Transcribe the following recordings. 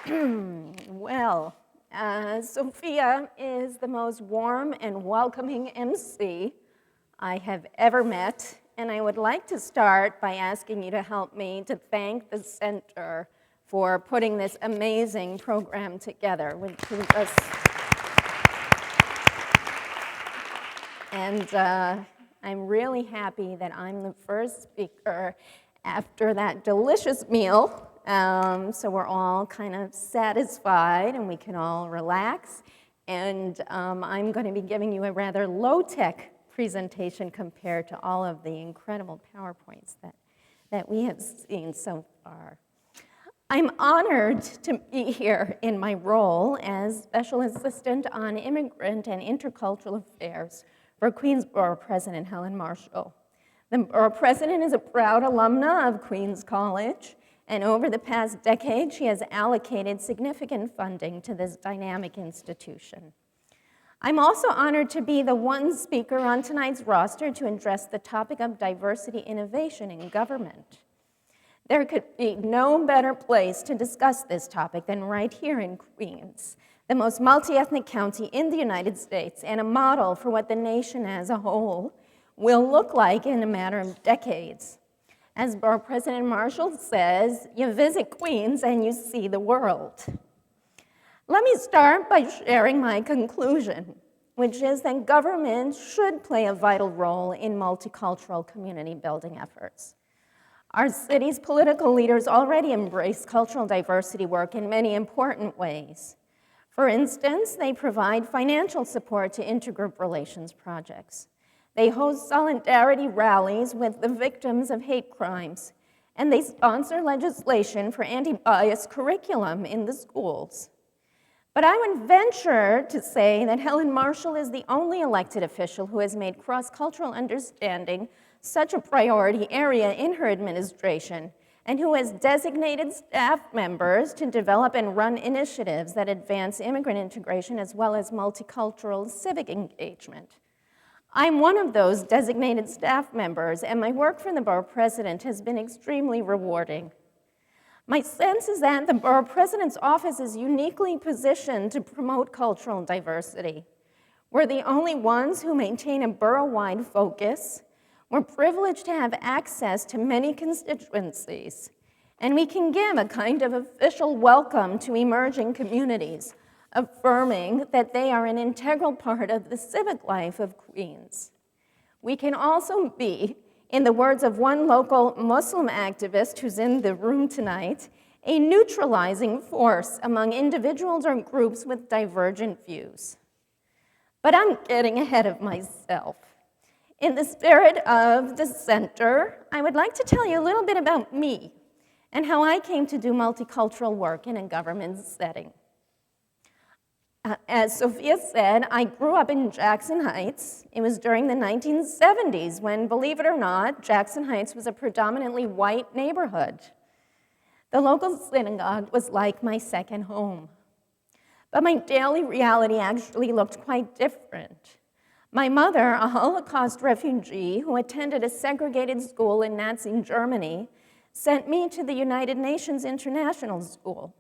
Well, Sophia is the most warm and welcoming MC I have ever met, and I would like to start by asking you to help me to thank the center for putting this amazing program together, which is and I'm really happy that I'm the first speaker after that delicious meal. So we're all kind of satisfied and we can all relax. And I'm going to be giving you a rather low-tech presentation compared to all of the incredible PowerPoints that we have seen so far. I'm honored to be here in my role as Special Assistant on Immigrant and Intercultural Affairs for Queens Borough President Helen Marshall. The Borough President is a proud alumna of Queens College, and over the past decade, she has allocated significant funding to this dynamic institution. I'm also honored to be the one speaker on tonight's roster to address the topic of diversity innovation in government. There could be no better place to discuss this topic than right here in Queens, the most multi-ethnic county in the United States and a model for what the nation as a whole will look like in a matter of decades. As Borough President Marshall says, you visit Queens and you see the world. Let me start by sharing my conclusion, which is that government should play a vital role in multicultural community building efforts. Our city's political leaders already embrace cultural diversity work in many important ways. For instance, they provide financial support to intergroup relations projects. They host solidarity rallies with the victims of hate crimes, and they sponsor legislation for anti-bias curriculum in the schools. But I would venture to say that Helen Marshall is the only elected official who has made cross-cultural understanding such a priority area in her administration, and who has designated staff members to develop and run initiatives that advance immigrant integration as well as multicultural civic engagement. I'm one of those designated staff members, and my work for the Borough President has been extremely rewarding. My sense is that the Borough President's office is uniquely positioned to promote cultural diversity. We're the only ones who maintain a borough-wide focus. We're privileged to have access to many constituencies, and we can give a kind of official welcome to emerging communities, affirming that they are an integral part of the civic life of Queens. We can also be, in the words of one local Muslim activist who's in the room tonight, a neutralizing force among individuals or groups with divergent views. But I'm getting ahead of myself. In the spirit of the center, I would like to tell you a little bit about me and how I came to do multicultural work in a government setting. As Sophia said, I grew up in Jackson Heights. It was during the 1970s when, believe it or not, Jackson Heights was a predominantly white neighborhood. The local synagogue was like my second home. But my daily reality actually looked quite different. My mother, a Holocaust refugee who attended a segregated school in Nazi Germany, sent me to the United Nations International School.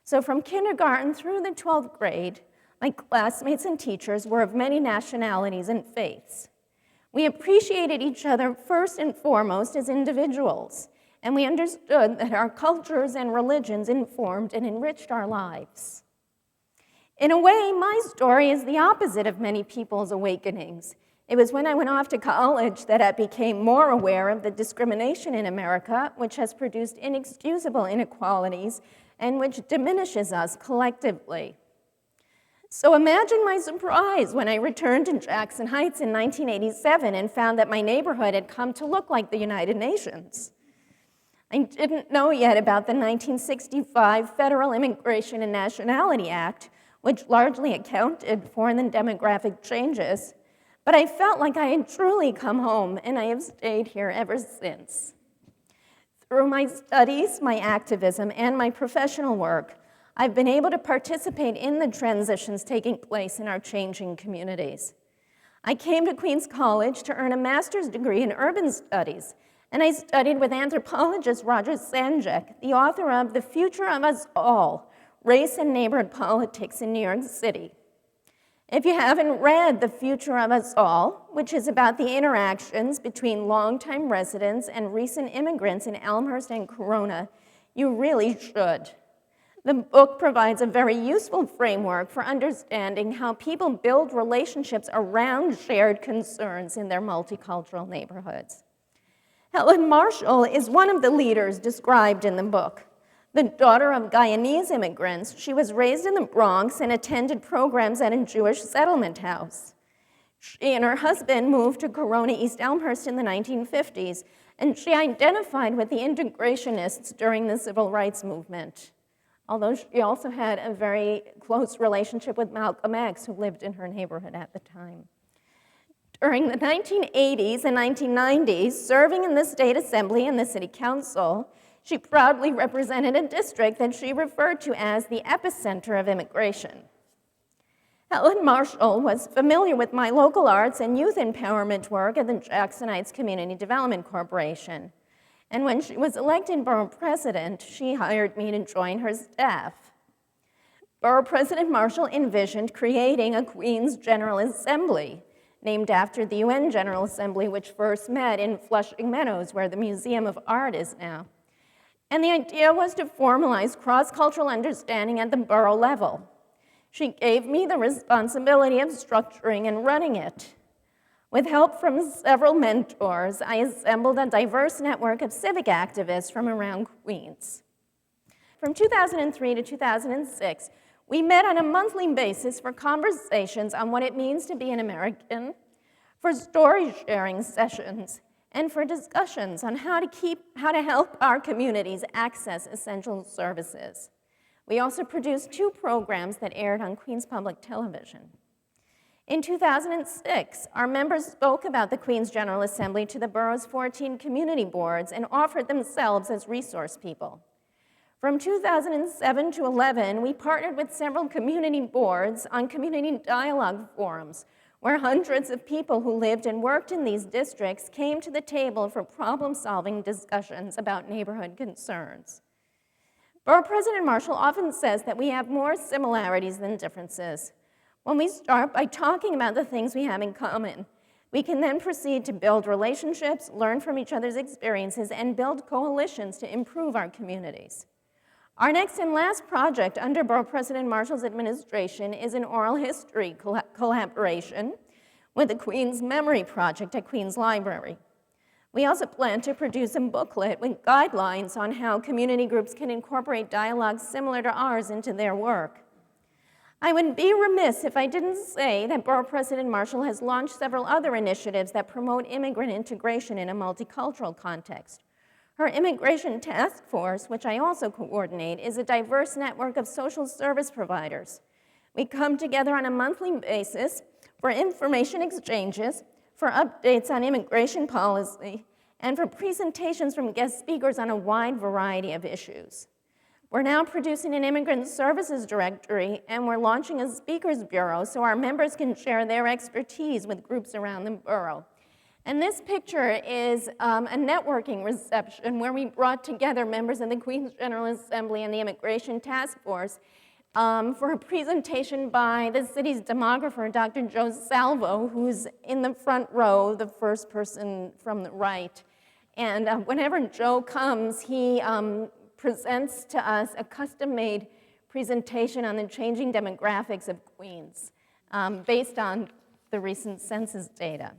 So from kindergarten through the 12th grade, my classmates and teachers were of many nationalities and faiths. We appreciated each other first and foremost as individuals, and we understood that our cultures and religions informed and enriched our lives. In a way, my story is the opposite of many people's awakenings. It was when I went off to college that I became more aware of the discrimination in America, which has produced inexcusable inequalities and which diminishes us collectively. So imagine my surprise when I returned to Jackson Heights in 1987 and found that my neighborhood had come to look like the United Nations. I didn't know yet about the 1965 Federal Immigration and Nationality Act, which largely accounted for the demographic changes, but I felt like I had truly come home, and I have stayed here ever since. Through my studies, my activism, and my professional work, I've been able to participate in the transitions taking place in our changing communities. I came to Queens College to earn a master's degree in urban studies, and I studied with anthropologist Roger Sanjak, the author of The Future of Us All, Race and Neighborhood Politics in New York City. If you haven't read The Future of Us All, which is about the interactions between longtime residents and recent immigrants in Elmhurst and Corona, you really should. The book provides a very useful framework for understanding how people build relationships around shared concerns in their multicultural neighborhoods. Helen Marshall is one of the leaders described in the book. The daughter of Guyanese immigrants, she was raised in the Bronx and attended programs at a Jewish settlement house. She and her husband moved to Corona, East Elmhurst in the 1950s, and she identified with the integrationists during the civil rights movement, although she also had a very close relationship with Malcolm X, who lived in her neighborhood at the time. During the 1980s and 1990s, serving in the state assembly and the city council, she proudly represented a district that she referred to as the epicenter of immigration. Helen Marshall was familiar with my local arts and youth empowerment work at the Jacksonites Community Development Corporation. And when she was elected borough president, she hired me to join her staff. Borough President Marshall envisioned creating a Queens General Assembly, named after the UN General Assembly, which first met in Flushing Meadows, where the Museum of Art is now. And the idea was to formalize cross-cultural understanding at the borough level. She gave me the responsibility of structuring and running it. With help from several mentors, I assembled a diverse network of civic activists from around Queens. From 2003 to 2006, we met on a monthly basis for conversations on what it means to be an American, for story-sharing sessions, and for discussions on how to help our communities access essential services. We also produced 2 programs that aired on Queens Public Television. In 2006, our members spoke about the Queens General Assembly to the borough's 14 community boards and offered themselves as resource people. From 2007 to 11, we partnered with several community boards on community dialogue forums, where hundreds of people who lived and worked in these districts came to the table for problem-solving discussions about neighborhood concerns. Borough President Marshall often says that we have more similarities than differences. When we start by talking about the things we have in common, we can then proceed to build relationships, learn from each other's experiences, and build coalitions to improve our communities. Our next and last project under Borough President Marshall's administration is an oral history collaboration with the Queens Memory Project at Queens Library. We also plan to produce a booklet with guidelines on how community groups can incorporate dialogues similar to ours into their work. I would be remiss if I didn't say that Borough President Marshall has launched several other initiatives that promote immigrant integration in a multicultural context. Her Immigration Task Force, which I also coordinate, is a diverse network of social service providers. We come together on a monthly basis for information exchanges, for updates on immigration policy, and for presentations from guest speakers on a wide variety of issues. We're now producing an immigrant services directory, and we're launching a speakers bureau so our members can share their expertise with groups around the borough. And this picture is a networking reception where we brought together members of the Queens General Assembly and the Immigration Task Force for a presentation by the city's demographer, Dr. Joe Salvo, who's in the front row, the first person from the right. And whenever Joe comes, he presents to us a custom-made presentation on the changing demographics of Queens based on the recent census data.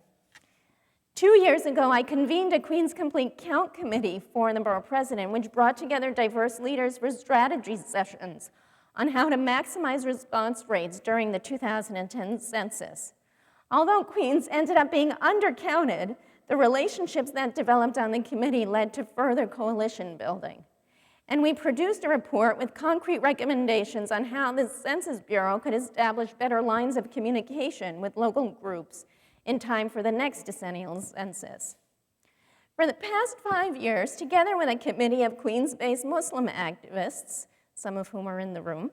2 years ago, I convened a Queens Complete Count Committee for the Borough President, which brought together diverse leaders for strategy sessions on how to maximize response rates during the 2010 census. Although Queens ended up being undercounted, the relationships that developed on the committee led to further coalition building. And we produced a report with concrete recommendations on how the Census Bureau could establish better lines of communication with local groups in time for the next decennial census. For the past 5 years, together with a committee of Queens-based Muslim activists, some of whom are in the room,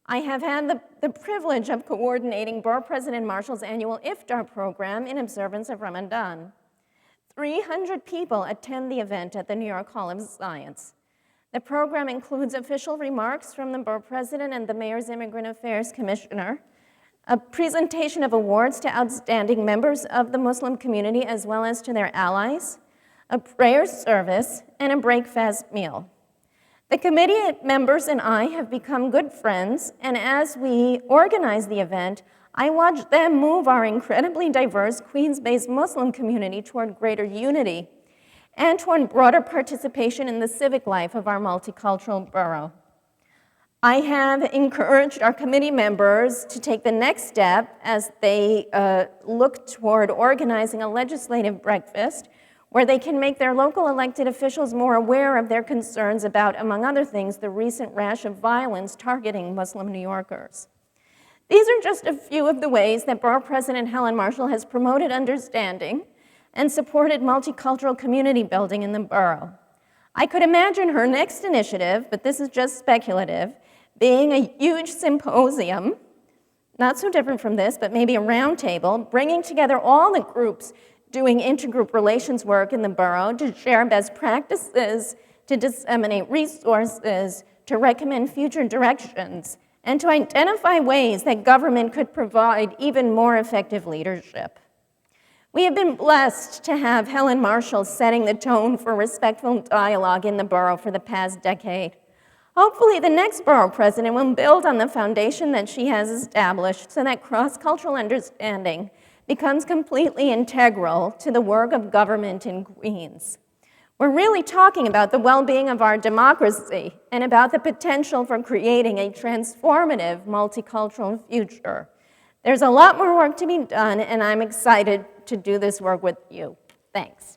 I have had the privilege of coordinating Borough President Marshall's annual Iftar program in observance of Ramadan. 300 people attend the event at the New York Hall of Science. The program includes official remarks from the Borough President and the Mayor's Immigrant Affairs Commissioner, a presentation of awards to outstanding members of the Muslim community as well as to their allies, a prayer service, and a breakfast meal. The committee members and I have become good friends, and as we organize the event, I watched them move our incredibly diverse Queens-based Muslim community toward greater unity and toward broader participation in the civic life of our multicultural borough. I have encouraged our committee members to take the next step as they look toward organizing a legislative breakfast where they can make their local elected officials more aware of their concerns about, among other things, the recent rash of violence targeting Muslim New Yorkers. These are just a few of the ways that Borough President Helen Marshall has promoted understanding and supported multicultural community building in the borough. I could imagine her next initiative, but this is just speculative, being a huge symposium, not so different from this, but maybe a round table, bringing together all the groups doing intergroup relations work in the borough to share best practices, to disseminate resources, to recommend future directions, and to identify ways that government could provide even more effective leadership. We have been blessed to have Helen Marshall setting the tone for respectful dialogue in the borough for the past decade. Hopefully, the next borough president will build on the foundation that she has established so that cross-cultural understanding becomes completely integral to the work of government in Queens. We're really talking about the well-being of our democracy and about the potential for creating a transformative multicultural future. There's a lot more work to be done, and I'm excited to do this work with you. Thanks.